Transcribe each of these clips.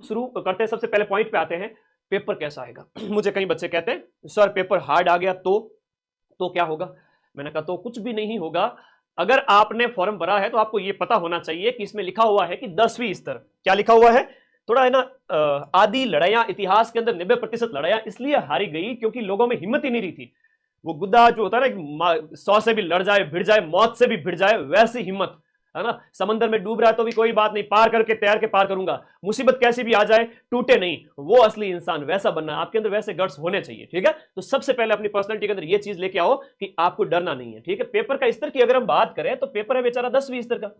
शुरू करते हैं, सबसे पहले पॉइंट पे आते हैं, पेपर कैसा आएगा। मुझे कई बच्चे कहते हैं सर पेपर हार्ड आ गया तो क्या होगा। मैंने कहा तो कुछ भी नहीं होगा। अगर आपने फॉर्म भरा है तो आपको यह पता होना चाहिए कि इसमें लिखा हुआ है कि 10वीं स्तर, क्या लिखा हुआ है, थोड़ा है ना, आधी लड़ाइयां इतिहास के अंदर 90% लड़ाइयां इसलिए हारी गई क्योंकि लोगों में हिम्मत ही नहीं रही थी। वो गुद्दा जो होता है ना, 100 से भी लड़ जाए, भिड़ जाए, मौत से भी भिड़ जाए, वैसी हिम्मत, है ना। समंदर में डूब रहा है तो भी कोई बात नहीं, पार करके तैर के पार करूंगा, मुसीबत कैसी भी आ जाए टूटे नहीं, वो असली इंसान वैसा बनना है। आपके अंदर वैसे गट्स होने चाहिए, ठीक है। तो सबसे पहले अपनी पर्सनैलिटी के अंदर ये चीज लेके आओ कि आपको डरना नहीं है, ठीक है। पेपर का स्तर की अगर हम बात करें तो पेपर है बेचारा 10वीं स्तर का।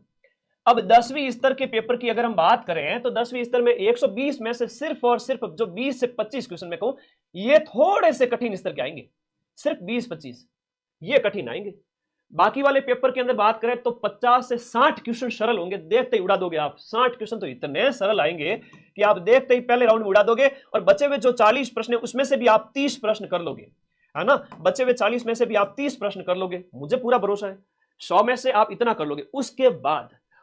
अब 10वीं स्तर के पेपर की अगर हम बात करें तो 10वीं स्तर में 120 में से सिर्फ और सिर्फ जो 20 से 25 क्वेश्चन में कहूं, ये थोड़े से कठिन स्तर के आएंगे, सिर्फ 20-25 ये कठिन आएंगे। बाकी वाले पेपर के अंदर बात करें तो 50 से 60 क्वेश्चन सरल होंगे, देखते ही उड़ा दोगे आप। 60 क्वेश्चन तो इतने सरल आएंगे कि आप देखते ही पहले राउंड में उड़ा दोगे, और बचे हुए जो 40 प्रश्न है उसमें से भी आप 30 प्रश्न कर लोगे, है ना। बचे हुए 40 में से भी आप 30 प्रश्न कर लोगे, मुझे पूरा भरोसा है। 100 में से आप इतना कर लोगे।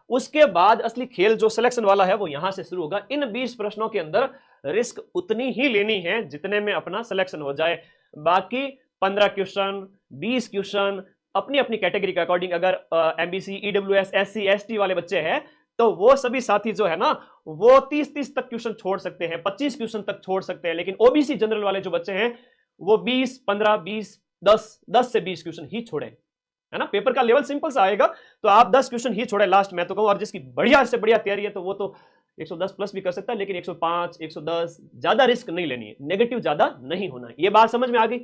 उसके बाद असली खेल जो सिलेक्शन वाला है वो यहां से शुरू होगा। इन 20 प्रश्नों के अंदर रिस्क उतनी ही लेनी है जितने में अपना सिलेक्शन हो जाए। बाकी 15 क्वेश्चन, 20 क्वेश्चन अपनी अपनी कैटेगरी के अकॉर्डिंग, अगर एमबीसी, ईडब्ल्यूएस, एससी, एसटी वाले बच्चे हैं तो वो सभी साथी जो है ना वो 30-30 तक क्वेश्चन छोड़ सकते हैं, 25 क्वेश्चन तक छोड़ सकते हैं। लेकिन ओबीसी जनरल वाले जो बच्चे हैं वो 20, 15, 20, 10 से 20 क्वेश्चन ही छोड़े, है ना। पेपर का लेवल सिंपल सा आएगा तो आप 10 क्वेश्चन ही छोड़े लास्ट में तो कहूं। और जिसकी बढ़िया से बढ़िया तैयारी है तो वो तो 110 प्लस भी कर सकता है, लेकिन 105, 110 ज्यादा रिस्क नहीं लेनी है, नेगेटिव ज्यादा नहीं होना है। ये बात समझ में आ गई।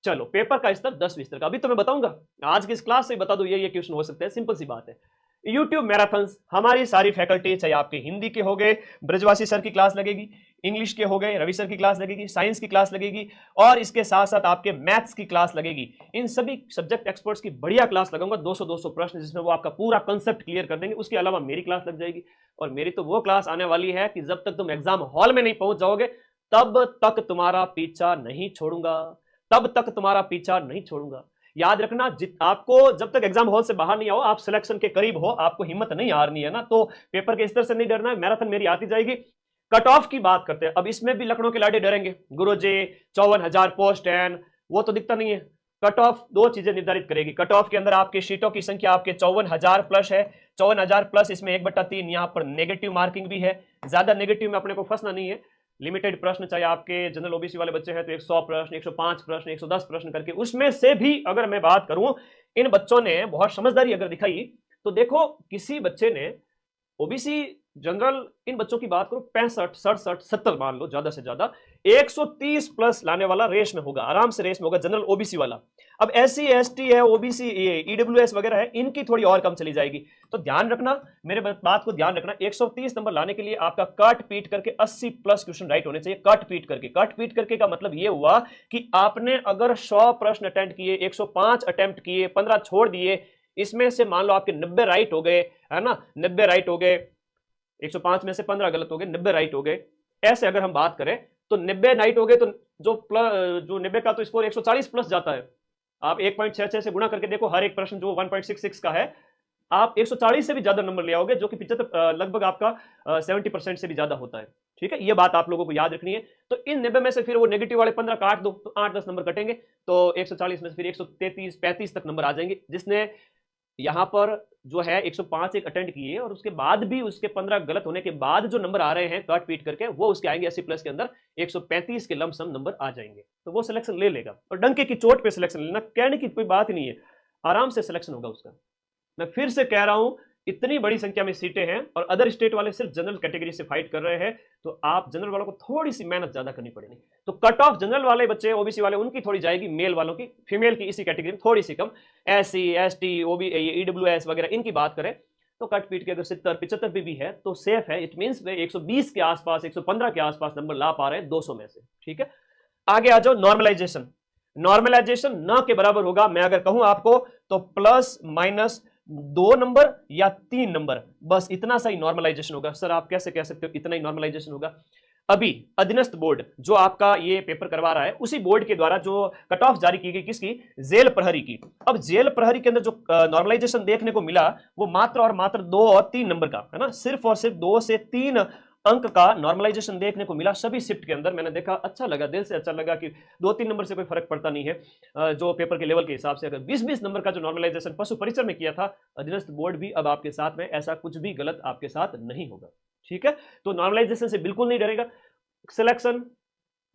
चलो पेपर का स्तर 10वीं स्तर का अभी तो मैं बताऊंगा, आज की इस क्लास से बता दो ये क्वेश्चन हो सकते हैं, सिंपल सी बात है। यूट्यूब मैराथन्स हमारी सारी फैकल्टी, चाहे आपके हिंदी के हो गए, ब्रजवासी सर की क्लास लगेगी, इंग्लिश के हो गए, रवि सर की क्लास लगेगी, साइंस की क्लास लगेगी, और इसके साथ साथ आपके मैथ्स की क्लास लगेगी। इन सभी सब्जेक्ट एक्सपर्ट्स की बढ़िया क्लास लगाऊंगा, 200-200 प्रश्न जिसमें वो आपका पूरा कंसेप्ट क्लियर कर देंगे। उसके अलावा मेरी क्लास लग जाएगी, और मेरी तो वो क्लास आने वाली है कि जब तक तुम एग्जाम हॉल में नहीं पहुंच जाओगे तब तक तुम्हारा पीछा नहीं छोड़ूंगा, तब तक तुम्हारा पीछा नहीं छोड़ूंगा। याद रखना, आपको जब तक एग्जाम हॉल से बाहर नहीं आओ, आप सिलेक्शन के करीब हो, आपको हिम्मत नहीं हारनी है ना। तो पेपर के स्तर से नहीं डरना है, मैराथन मेरी आती जाएगी। कट ऑफ की बात करते हैं। अब इसमें भी लखनऊ के लाडे डरेंगे, गुरुजी 54,000 पोस्ट एंड वो तो दिखता नहीं है। कट ऑफ दो चीजें निर्धारित करेगी। कट ऑफ के अंदर आपके सीटों की संख्या आपके 54,000 प्लस है, 54,000 प्लस, इसमें 1/3 यहाँ पर नेगेटिव मार्किंग भी है। ज्यादा नेगेटिव में अपने को फंसना नहीं है। लिमिटेड प्रश्न, चाहे आपके जनरल ओबीसी वाले बच्चे हैं तो 100 प्रश्न, 105 प्रश्न, 110 प्रश्न करके, उसमें से भी अगर मैं बात करूं, इन बच्चों ने बहुत समझदारी अगर दिखाई तो देखो, किसी बच्चे ने ओबीसी जनरल, इन बच्चों की बात करो 65, 67, 70 मान लो ज्यादा से ज्यादा, 130 प्लस लाने वाला रेस में होगा, आराम से रेस में होगा जनरल ओबीसी वाला। अब एससी, एसटी है, ओबीसी, ईडब्ल्यूएस वगैरह है, इनकी थोड़ी और कम चली जाएगी। तो ध्यान रखना, मेरे बात को ध्यान रखना, 130 नंबर लाने के लिए आपका काट पीट करके 80 प्लस क्वेश्चन राइट होने चाहिए। काट पीट करके, काट पीट करके का मतलब ये हुआ कि आपने अगर 100 प्रश्न अटेम्प्ट किए, 105 अटेम्प्ट किए, 15 छोड़ दिए, इसमें से मान लो आपके 90 राइट हो गए, है ना, 90 राइट हो गए, 105 में से 15 गलत हो गए, 90 राइट हो गए। ऐसे अगर हम बात करें तो 90 राइट हो गए तो जो 90 का तो स्कोर 140 प्लस जाता है। आप 1.66 से गुणा करके देखो, हर एक प्रश्न जो 1.66 का है, आप 140 से भी ज्यादा नंबर ले आओगे, जो कि 75 लगभग आपका 70% से भी ज्यादा होता है। ठीक है, ये बात आप लोगों को याद रखनी है। तो इन 90 में से फिर वो नेगेटिव वाले 15 काट दो तो 8-10 नंबर कटेंगे, तो 140 में से फिर 133-35 तक नंबर आ जाएंगे। जिसने यहां पर जो है 105 एक अटेंड किए और उसके बाद भी उसके 15 गलत होने के बाद जो नंबर आ रहे हैं काट पीट करके, वो उसके आएंगे 80 प्लस के अंदर 135 के लमसम नंबर आ जाएंगे, तो वो सिलेक्शन ले लेगा। और डंके की चोट पे सिलेक्शन लेना, कहने की कोई बात नहीं है, आराम से सिलेक्शन होगा उसका। मैं फिर से कह रहा हूं, इतनी बड़ी संख्या में सीटें हैं और अदर स्टेट वाले सिर्फ जनरल कैटेगरी से फाइट कर रहे हैं, तो आप जनरल वालों को थोड़ी सी मेहनत ज्यादा करनी पड़ेगी। तो कट ऑफ जनरल वाले बच्चे, ओबीसी वाले, उनकी थोड़ी जाएगी, मेल वालों की, फीमेल की इसी कैटेगरी में थोड़ी सी कम। एससी, एसटी, ओबी, ईडब्ल्यूएस वगैरह इनकी बात करें तो कट पीट के अगर 70-75 भी है तो सेफ है। इट मींस वे 120 के आसपास, 115 के आसपास नंबर ला पा रहे हैं 200 में से। ठीक है, आगे आ जाओ। नॉर्मलाइजेशन, नॉर्मलाइजेशन न के बराबर होगा, मैं अगर कहूं आपको तो प्लस माइनस 2 नंबर या 3 नंबर, बस इतना सा ही नॉर्मलाइजेशन होगा। सर आप कैसे कह सकते हो इतना ही नॉर्मलाइजेशन होगा? अभी अधीनस्थ बोर्ड जो आपका ये पेपर करवा रहा है, उसी बोर्ड के द्वारा जो कट ऑफ जारी की गई, किसकी? जेल प्रहरी की। अब जेल प्रहरी के अंदर जो नॉर्मलाइजेशन देखने को मिला वो मात्र और मात्र 2 और 3 नंबर का है ना, सिर्फ और सिर्फ 2 से 3 अंक का नॉर्मलाइजेशन देखने को मिला सभी शिफ्ट के अंदर। मैंने देखा, अच्छा लगा, दिल से अच्छा लगा कि 2-3 नंबर से कोई फर्क पड़ता नहीं है जो पेपर के लेवल के हिसाब से। अगर 20-20 नंबर का जो नॉर्मलाइजेशन पशु परिचय में किया था, अधीनस्थ बोर्ड भी अब आपके साथ में ऐसा कुछ भी गलत आपके साथ नहीं होगा। ठीक है, तो नॉर्मलाइजेशन से बिल्कुल नहीं डरेगा। सिलेक्शन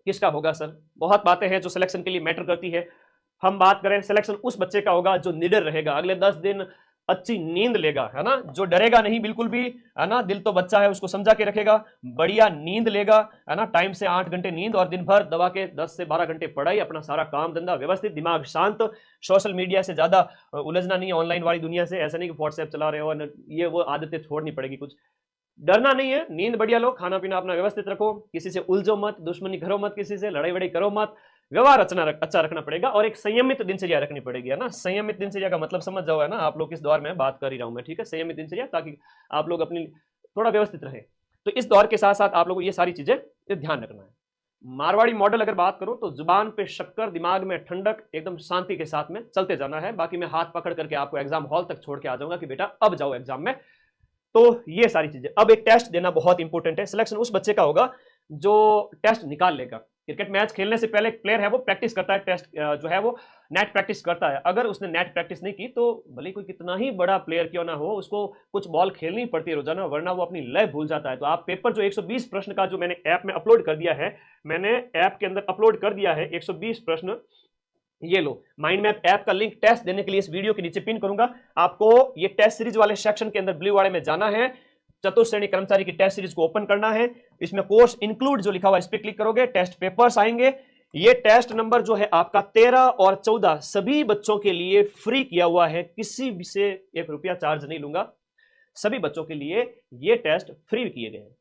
किसका होगा सर? बहुत बातें हैं जो सिलेक्शन के लिए मैटर करती है। हम बात करें, सिलेक्शन उस बच्चे का होगा जो निडर रहेगा, अगले 10 दिन अच्छी नींद लेगा, है ना, जो डरेगा नहीं बिल्कुल भी, है ना, दिल तो बच्चा है उसको समझा के रखेगा, बढ़िया नींद लेगा, है ना, टाइम से 8 घंटे नींद और दिन भर दबा के 10 से 12 घंटे पढ़ाई, अपना सारा काम धंधा व्यवस्थित, दिमाग शांत, सोशल मीडिया से ज्यादा उलझना नहीं, ऑनलाइन वाली दुनिया से। ऐसा नहीं कि व्हाट्सएप चला रहे हो, ये वो आदतें छोड़नी पड़ेगी। कुछ डरना नहीं है, नींद बढ़िया लो, खाना पीना अपना व्यवस्थित रखो, किसी से उलझो मत, दुश्मनी करो मत, किसी से लड़ाई वड़ाई करो मत, व्यवहार अच्छा रखना पड़ेगा और एक संयमित दिनचर्या रखनी पड़ेगी, है ना। संयमित दिनचर्या का मतलब समझ जाओ, है ना, आप लोग किस दौर में बात कर ही रहा हूं मैं, ठीक है। संयमित दिनचर्या, ताकि आप लोग अपनी थोड़ा व्यवस्थित रहे। तो इस दौर के साथ साथ आप लोगों को ये सारी चीजें ध्यान रखना है। मारवाड़ी मॉडल अगर बात करो तो जुबान पे शक्कर, दिमाग में ठंडक, एकदम शांति के साथ में चलते जाना है। बाकी मैं हाथ पकड़ करके आपको एग्जाम हॉल तक छोड़ के आ जाऊंगा कि बेटा अब जाओ एग्जाम में। तो ये सारी चीजें। अब एक टेस्ट देना बहुत इंपॉर्टेंट है। सिलेक्शन उस बच्चे का होगा जो टेस्ट निकाल लेगा। क्रिकेट मैच खेलने से पहले एक प्लेयर है वो प्रैक्टिस करता है, टेस्ट जो है वो नेट प्रैक्टिस करता है। अगर उसने नेट प्रैक्टिस नहीं की तो भले कोई कितना ही बड़ा प्लेयर क्यों ना हो, उसको कुछ बॉल खेलनी पड़ती है रोजाना, वरना वो अपनी लय भूल जाता है। तो आप पेपर जो 120 प्रश्न का जो मैंने ऐप में अपलोड कर दिया है, मैंने ऐप के अंदर अपलोड कर दिया है 120 प्रश्न, ये लो माइंड मैप ऐप का लिंक टेस्ट देने के लिए इस वीडियो के नीचे पिन करूंगा। आपको ये टेस्ट सीरीज वाले सेक्शन के अंदर ब्लू वाले में जाना है, चतुर्श्रेणी कर्मचारी की टेस्ट सीरीज को ओपन करना है, इसमें कोर्स इंक्लूड जो लिखा हुआ है इस पर क्लिक करोगे, टेस्ट पेपर्स आएंगे। ये टेस्ट नंबर जो है आपका 13 और 14 सभी बच्चों के लिए फ्री किया हुआ है, किसी भी से 1 रुपया चार्ज नहीं लूंगा, सभी बच्चों के लिए ये टेस्ट फ्री किए गए हैं।